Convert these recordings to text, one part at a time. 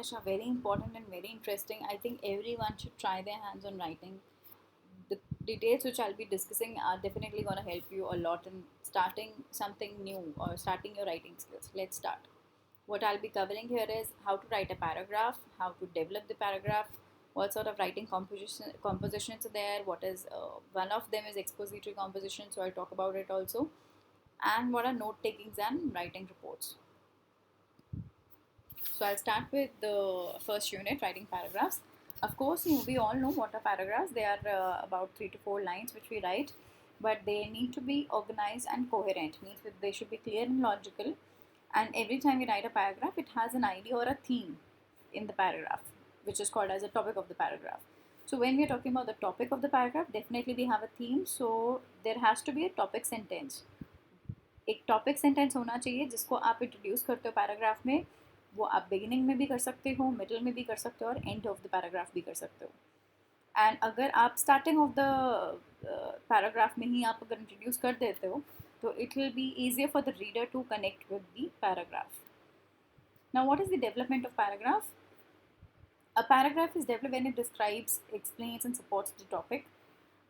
English are very important and very interesting. I think everyone should try their hands on writing. The details which I'll be discussing are definitely going to help you a lot in starting something new or starting your writing skills. Let's start. What I'll be covering here is how to write a paragraph, how to develop the paragraph, what sort of writing compositions are there, what is one of them is expository composition, so I'll talk about it also, and what are note takings and writing reports. So I'll start with the first unit, writing paragraphs. Of course, we all know what are paragraphs. They are about 3 to 4 lines which we write, but they need to be organized and coherent. Means that they should be clear and logical. And every time we write a paragraph, it has an idea or a theme in the paragraph, which is called as a topic of the paragraph. So when we are talking about the topic of the paragraph, definitely we have a theme. So there has to be a topic sentence. एक topic sentence होना चाहिए जिसको आप introduce करते हो paragraph में. वो आप बिगिनिंग में भी कर सकते हो, मिडल में भी कर सकते हो और एंड ऑफ द पैराग्राफ भी कर सकते हो. एंड अगर आप स्टार्टिंग ऑफ द पैराग्राफ में ही आप अगर इंट्रोड्यूस कर देते हो तो it will be easier for the reader to connect with the paragraph. Now what is the development of paragraph? A paragraph is develop when it describes, explains and supports the topic.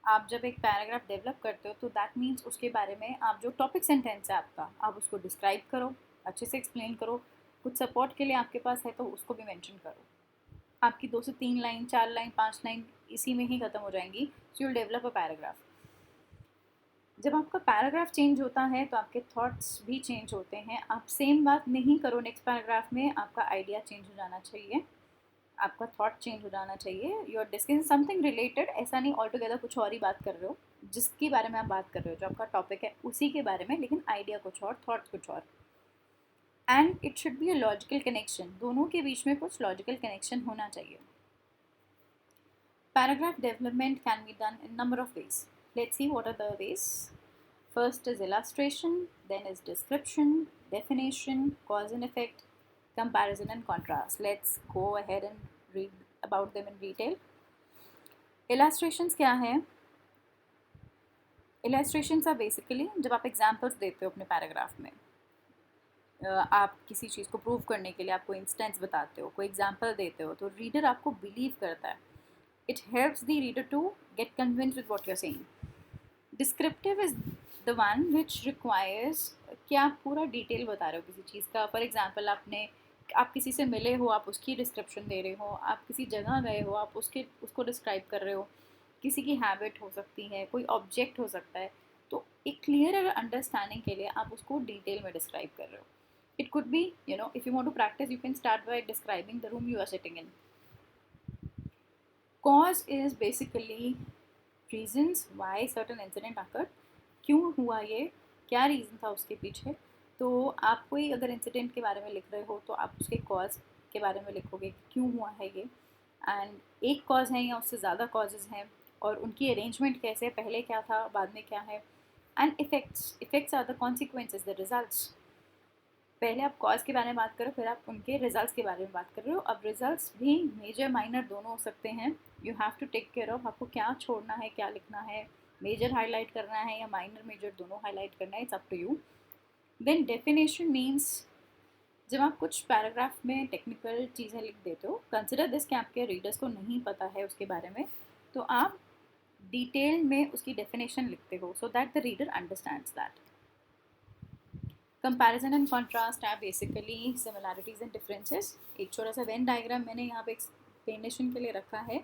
आप जब एक paragraph develop करते हो तो that means उसके बारे में आप जो टॉपिक सेंटेंस है आपका, आप उसको डिस्क्राइब करो, अच्छे से एक्सप्लेन करो. कुछ सपोर्ट के लिए आपके पास है तो उसको भी मेंशन करो. आपकी 2 से 3 लाइन, 4 लाइन, 5 लाइन इसी में ही ख़त्म हो जाएंगी. So you'll develop a paragraph. जब आपका पैराग्राफ चेंज होता है तो आपके थॉट्स भी चेंज होते हैं. आप सेम बात नहीं करो नेक्स्ट पैराग्राफ में, आपका आइडिया चेंज हो जाना चाहिए, आपका थॉट चेंज हो जाना चाहिए. You are discussing something related, ऐसा नहीं ऑल टुगेदर कुछ और ही बात कर रहे हो. जिसके बारे में आप बात कर रहे हो, जो आपका टॉपिक है उसी के बारे में, लेकिन आइडिया कुछ और, थॉट कुछ और. And it should be a logical connection. दोनों के बीच में कुछ लॉजिकल कनेक्शन होना चाहिए. Paragraph development can be done in number of ways. Let's see what are the ways. First is illustration, then is description, definition, cause and effect, comparison and contrast. Let's go ahead and read about them in detail. Illustrations क्या है? Illustrations are basically जब आप examples देते हो अपने paragraph में, आप किसी चीज़ को प्रूव करने के लिए आपको इंस्टेंस बताते हो, कोई एग्जाम्पल देते हो, तो रीडर आपको बिलीव करता है. It helps the reader to get convince with what you are saying. Descriptive is the one which requires कि आप पूरा डिटेल बता रहे हो किसी चीज़ का. फॉर एग्जांपल आप किसी से मिले हो, आप उसकी डिस्क्रिप्शन दे रहे हो. आप किसी जगह गए हो, आप उसको डिस्क्राइब कर रहे हो. किसी की हैबिट हो सकती है, कोई ऑब्जेक्ट हो सकता है. तो एक क्लियर अंडरस्टैंडिंग के लिए आप उसको डिटेल में डिस्क्राइब कर रहे हो. It could be, if you want to practice, you can start by describing the room you are sitting in. Cause is basically reasons why certain incident occurred. क्यों हुआ ये, क्या रीज़न था उसके पीछे. तो आप कोई अगर इंसिडेंट के बारे में लिख रहे हो तो आप उसके कॉज के बारे में लिखोगे कि क्यों हुआ है ये. एंड एक कॉज है या उससे ज़्यादा कॉजेज़ हैं और उनकी अरेंजमेंट कैसे, पहले क्या था बाद में क्या है. And effects are the consequences, the results. पहले आप कॉज के बारे में बात करो, फिर आप उनके रिजल्ट्स के बारे में बात कर रहे हो. अब रिजल्ट्स भी मेजर माइनर दोनों हो सकते हैं. You have to take care of आपको क्या छोड़ना है, क्या लिखना है, मेजर हाईलाइट करना है या माइनर मेजर दोनों हाईलाइट करना है. It's up to you. Then definition means जब आप कुछ पैराग्राफ में टेक्निकल चीज़ें लिख देते हो, कंसिडर दिस कि आपके रीडर्स को नहीं पता है उसके बारे में, तो आप डिटेल में उसकी डेफिनेशन लिखते हो so that the reader understands that. Comparison and contrast है बेसिकली सिमिलैरिटीज़ एंड डिफरेंसेस. एक छोटा सा वेन डायग्राम मैंने यहाँ पे एक्सप्लेनेशन के लिए रखा है,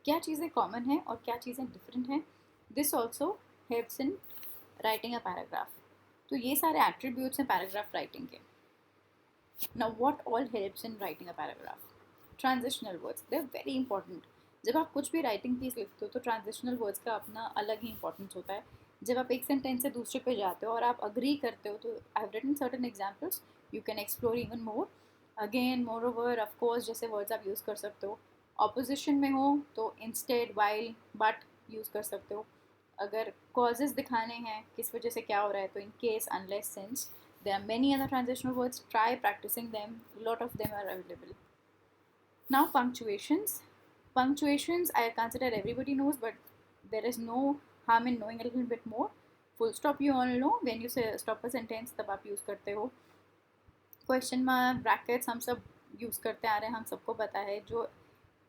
क्या चीज़ें कॉमन हैं और क्या चीज़ें डिफरेंट हैं. This also helps in writing a paragraph. तो ये सारे एट्रीब्यूट्स हैं पैराग्राफ राइटिंग के. Now what all helps in writing a paragraph? Transitional words, they are very important. जब आप कुछ भी राइटिंग पीस लिखते हो तो ट्रांजिशनल वर्ड्स का अपना अलग ही इंपॉर्टेंस होता है. जब आप एक सेंटेंस से दूसरे पे जाते हो और आप अग्री करते हो, तो I have written certain examples, you can explore even more. Again, moreover, of course जैसे वर्ड्स आप यूज़ कर सकते हो. ऑपोजिशन में हो तो इंस्टेड, वाइल, बट यूज़ कर सकते हो. अगर कॉजेज़ दिखाने हैं किस वजह से क्या हो रहा है, तो in case, unless, since. There are many other transitional words. Try practising them, lot of them are available. Now punctuations I consider everybody knows, but there is no harm in knowing a little bit more. Full stop you all know, when you say stop a sentence तब आप use करते हो. Question mark, brackets हम सब use करते आ रहे हैं, हम सबको पता है। जो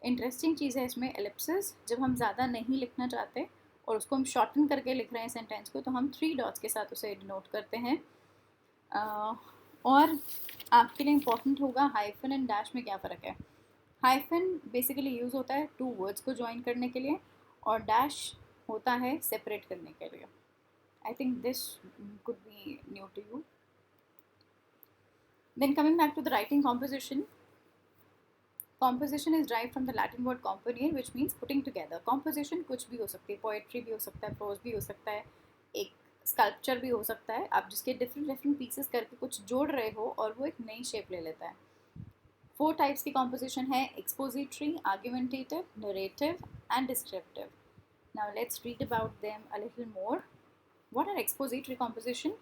इंटरेस्टिंग चीज़ है इसमें एलिप्सिस, जब हम ज़्यादा नहीं लिखना चाहते और उसको हम शॉर्टन करके लिख रहे हैं सेंटेंस को, तो हम 3 डॉट्स के साथ उसे डिनोट करते हैं। और आपके लिए इम्पोर्टेंट होगा हाइफन एंड डैश में क्या फ़र्क है। हाइफन बेसिकली यूज़ होता है 2 वर्ड्स को ज्वाइन करने के लिए, और डैश होता है सेपरेट करने के लिए। I think this could be new to you. Then coming back to the writing composition, composition is derived from the Latin word componere, which means putting together. Composition कुछ भी हो सकती है, poetry भी हो सकता है, prose भी हो सकता है, एक sculpture भी हो सकता है, आप जिसके different pieces करके कुछ जोड़ रहे हो और वो एक नई shape ले लेता है। 4 types की composition है: expository, argumentative, narrative and descriptive. Now let's read about them a little more. What are expository composition?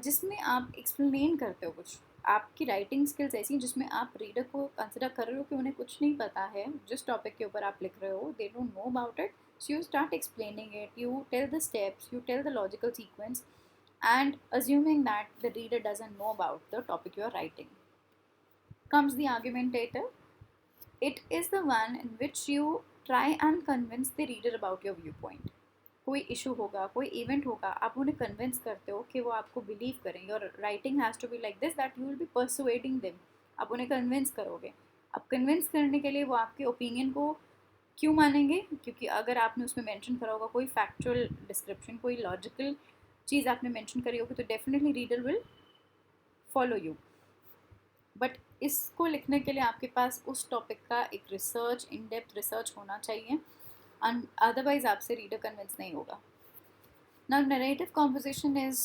जिसमें आप एक्सप्लेन करते हो कुछ, आपकी राइटिंग स्किल्स ऐसी हैं जिसमें आप रीडर को कंसिडर कर रहे हो कि उन्हें कुछ नहीं पता है जिस टॉपिक के ऊपर आप लिख रहे हो, they don't know about it, so you start explaining it, you tell the steps, you tell the logical sequence, and assuming that the reader doesn't know about the topic you are writing. Comes the argumentative. It is the one in which you try and convince the reader about your viewpoint. कोई issue होगा, कोई event होगा, आप उन्हें convince करते हो कि वो आपको बिलीव करें। Your writing has to be like this that you will be persuading them. आप उन्हें कन्विंस करोगे। अब कन्विंस करने के लिए वो आपके ओपिनियन को क्यों मानेंगे? क्योंकि अगर आपने उसमें मेंशन करा होगा कोई फैक्चुअल डिस्क्रिप्शन, कोई लॉजिकल चीज़ आपने मेंशन करी होगी, तो definitely reader will follow you. But इसको लिखने के लिए आपके पास उस टॉपिक का एक रिसर्च, इन डेप्थ रिसर्च होना चाहिए, अदरवाइज आपसे रीडर कन्विंस नहीं होगा। Now narrative composition is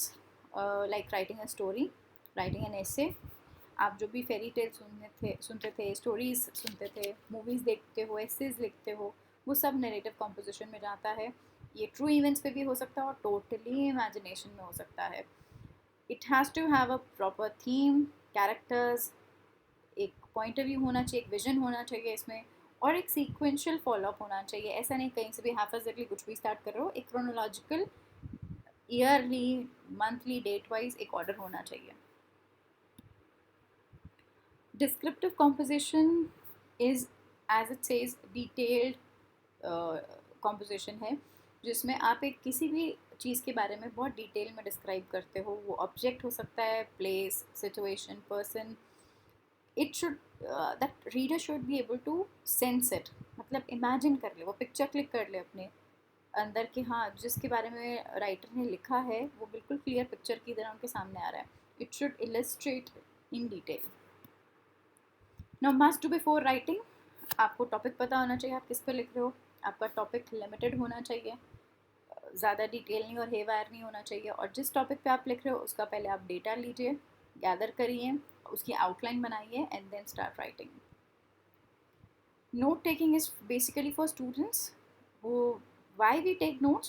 like writing a story, writing an essay. आप जो भी फेरी टेल सुनते थे, स्टोरीज सुनते थे, मूवीज़ देखते हो, एसेज लिखते हो, वो सब नरेटिव कॉम्पोजिशन में जाता है। ये ट्रू इवेंट्स पे भी हो सकता है और टोटली इमेजिनेशन में हो सकता है। It has to have a proper theme, characters, एक पॉइंट ऑफ व्यू होना चाहिए, एक विजन होना चाहिए इसमें, और एक सीक्वेंशियल फॉलोअप होना चाहिए। ऐसा नहीं कहीं से भी हाफिज़ली कुछ भी स्टार्ट कर रहे हो, एक chronological, yearly, monthly, date wise एक ऑर्डर होना चाहिए। Descriptive composition is as it says detailed composition है, जिसमें आप एक किसी भी चीज़ के बारे में बहुत डिटेल में डिस्क्राइब करते हो। वो ऑब्जेक्ट हो सकता है, place, situation, person. It should that reader should be able to sense it, मतलब इमेजिन कर ले, वो पिक्चर क्लिक कर ले अपने अंदर कि हाँ, जिसके बारे में राइटर ने लिखा है वो बिल्कुल क्लियर पिक्चर की तरह उनके सामने आ रहा है। It should illustrate in detail. Now must do before writing, आपको टॉपिक पता होना चाहिए आप किस पे लिख रहे हो, आपका टॉपिक लिमिटेड होना चाहिए, ज़्यादा डिटेल नहीं और हेवायर नहीं होना चाहिए, और जिस टॉपिक पे आप लिख रहे हो उसका पहले आप डेटा लीजिए, गैदर करिए, उसकी आउटलाइन बनाइए, and then start writing. Note taking is basically for students. वो why we take notes?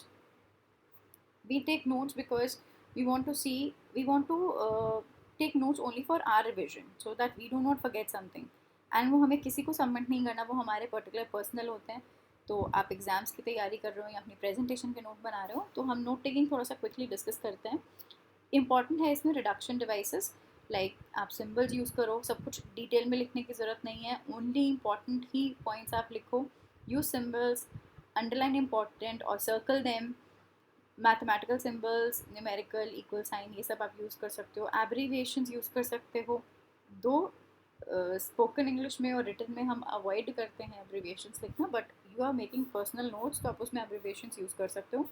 We take notes because we want to take notes only for our revision so that we do not forget something, and वो हमें किसी को submit नहीं करना, वो हमारे particular personal होते हैं। तो आप एग्ज़ाम्स की तैयारी कर रहे हो या अपनी प्रेजेंटेशन के नोट बना रहे हो, तो हम नोट टेकिंग थोड़ा सा क्विकली डिस्कस करते हैं। इंपॉर्टेंट है इसमें रिडक्शन डिवाइसेस, लाइक आप सिम्बल्स यूज़ करो, सब कुछ डिटेल में लिखने की ज़रूरत नहीं है, ओनली इम्पॉर्टेंट ही पॉइंट्स आप लिखो। यूज़ सिम्बल्स, अंडरलाइन इम्पॉर्टेंट और circle them, mathematical symbols, numerical, equal sign, ये सब आप यूज़ कर सकते हो। एब्रीविएशंस यूज़ कर सकते हो, दो स्पोकन इंग्लिश में और रिटन में हम अवॉइड करते हैं एब्रीविएशंस लिखना, but you are making personal notes तो आप उसमें एब्रीविएशंस यूज़ कर सकते हो।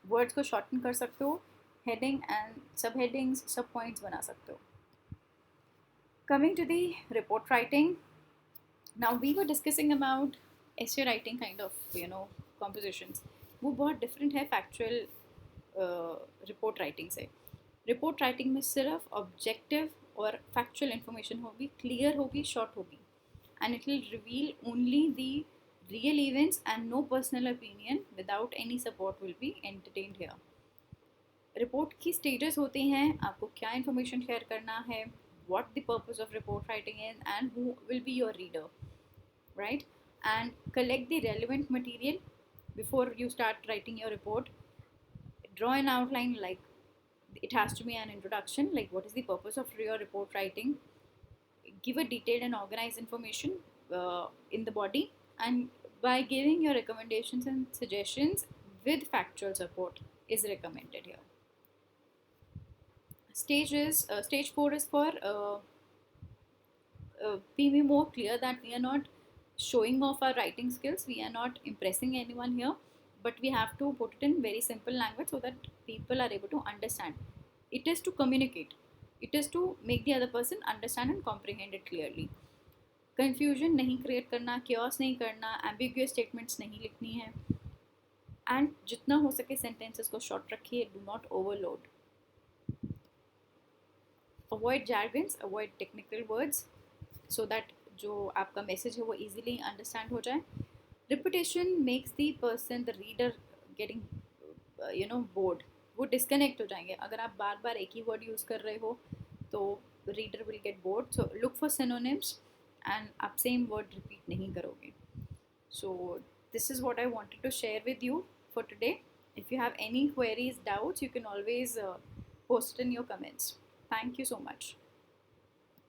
वर्ड्स को शॉर्टन कर सकते हो, heading and sub headings, sub points बना सकते हो। Coming to the report writing, now we were discussing about essay writing kind of compositions। वो बहुत डिफरेंट है फैक्चुअल रिपोर्ट राइटिंग से। रिपोर्ट राइटिंग में सिर्फ ऑब्जेक्टिव और फैक्चुअल इन्फॉर्मेशन होगी, क्लियर होगी, शॉर्ट होगी, and it will reveal only the real events and no personal opinion without any support will be entertained here. Report की stages होती हैं, आपको क्या इन्फॉर्मेशन शेयर करना है, what the purpose of report writing is, and who will be your reader, right? And collect the relevant material before you start writing your report. Draw an outline, like it has to be an introduction, like what is the purpose of your report writing. give a detailed and organized information in the body, and by giving your recommendations and suggestions with factual support is recommended here. Stage 4 is for be more clear that we are not showing off our writing skills, we are not impressing anyone here, but we have to put it in very simple language so that people are able to understand. It is to communicate, it is to make the other person understand and comprehend it clearly. Confusion नहीं create करना, chaos नहीं करना, ambiguous statements नहीं लिखनी है, and जितना हो सके सेंटेंसेस को शॉर्ट रखिए, do not overload. Avoid jargons, avoid technical words, so that जो आपका मैसेज है वो इजीली अंडरस्टैंड हो जाए. Repetition makes the person, the reader getting bored. वो डिस्कनेक्ट हो जाएंगे. अगर आप बार बार एक ही वर्ड यूज़ कर रहे हो तो reader will get bored. So look for synonyms and आप सेम वर्ड रिपीट नहीं करोगे. So this is what I wanted to share with you for today. If you have any queries, doubts, you can always post in your comments. Thank you so much.